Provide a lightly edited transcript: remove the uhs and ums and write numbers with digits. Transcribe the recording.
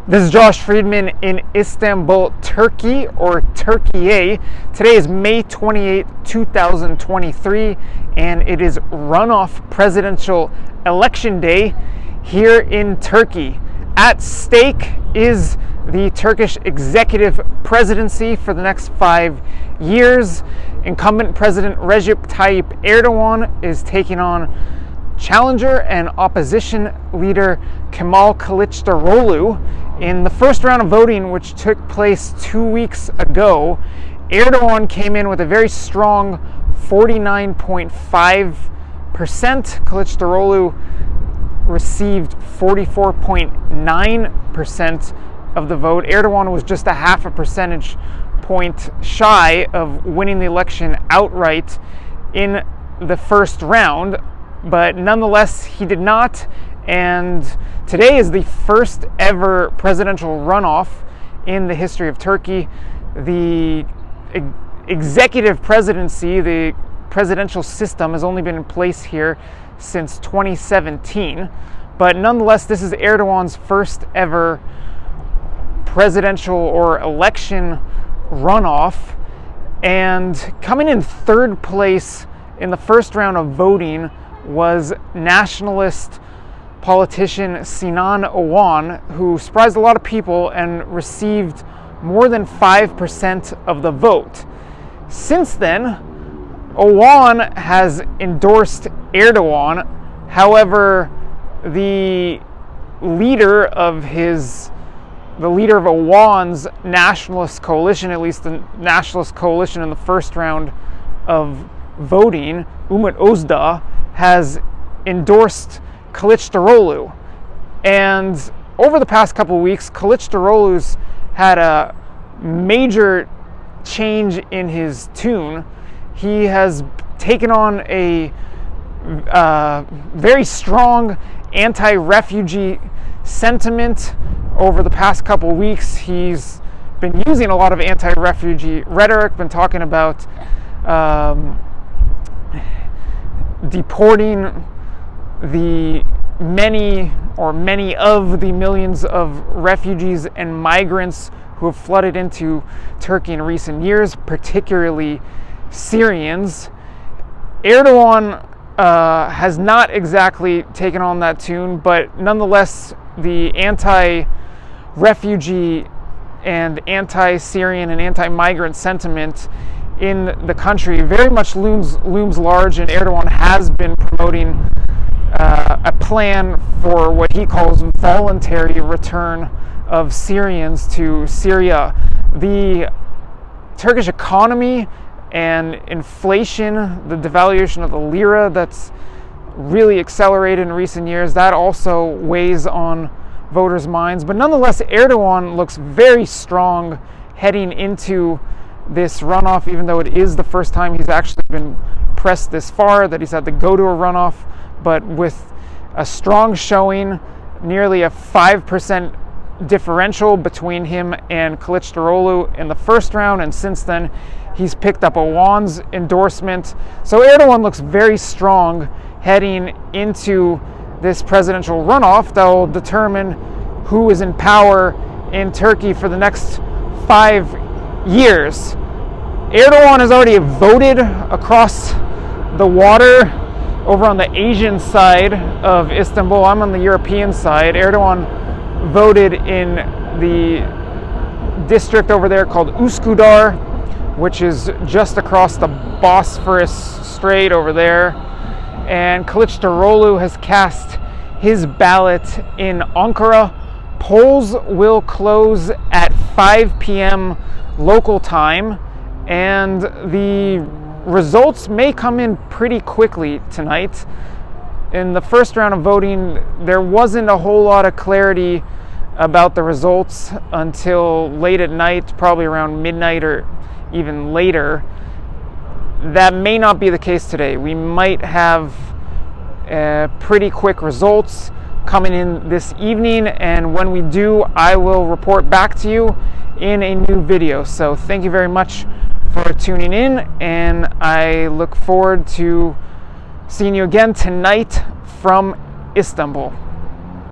This is Josh Friedman in Istanbul, Turkey, or Turkey. Today is May 28, 2023, and it is runoff presidential election day here in Turkey. At stake is the Turkish executive presidency for the next 5 years. Incumbent President Recep Tayyip Erdogan is taking on challenger and opposition leader Kemal Kılıçdaroğlu. In the first round of voting, which took place 2 weeks ago, Erdogan came in with a very strong 49.5%. Kılıçdaroğlu received 44.9% of the vote. Erdogan was just a half a percentage point shy of winning the election outright in the first round, but nonetheless, he did not. And today is the first ever presidential runoff in the history of Turkey. The executive presidency, the presidential system, has only been in place here since 2017. But nonetheless, this is Erdogan's first ever presidential or election runoff. And coming in third place in the first round of voting was nationalist politician Sinan Oğan, who surprised a lot of people and received more than 5% of the vote. Since then, Oğan has endorsed Erdogan. However, the leader of Oğan's nationalist coalition, at least the nationalist coalition in the first round of voting, Umut Özdağ, has endorsed Kılıçdaroğlu. And over the past couple of weeks, Kılıçdaroğlu's had a major change in his tune. He has taken on a very strong anti-refugee sentiment over the past couple of weeks. He's been using a lot of anti-refugee rhetoric, been talking about deporting the many of the millions of refugees and migrants who have flooded into Turkey in recent years, particularly Syrians. Erdogan has not exactly taken on that tune, but nonetheless, the anti-refugee and anti-Syrian and anti-migrant sentiment in the country very much looms large, and Erdogan has been promoting a plan for what he calls voluntary return of Syrians to Syria. The Turkish economy and inflation, the devaluation of the lira that's really accelerated in recent years, that also weighs on voters' minds. But nonetheless, Erdogan looks very strong heading into this runoff, even though it is the first time he's actually been pressed this far, that he's had to go to a runoff. But with a strong showing, nearly a 5% differential between him and Kılıçdaroğlu in the first round, and since then he's picked up Oğan's endorsement. So Erdogan looks very strong heading into this presidential runoff that will determine who is in power in Turkey for the next 5 years. Erdogan has already voted across the water over on the Asian side of Istanbul. I'm on the European side. Erdogan voted in the district over there called Üsküdar, which is just across the Bosphorus Strait over there. And Kılıçdaroğlu has cast his ballot in Ankara. Polls will close at 5 p.m. local time, and the results may come in pretty quickly tonight. In the first round of voting, there wasn't a whole lot of clarity about the results until late at night, probably around midnight or even later. That may not be the case today. We might have pretty quick results coming in this evening, and when we do, I will report back to you in a new video. So thank you very much for tuning in, and I look forward to seeing you again tonight from Istanbul.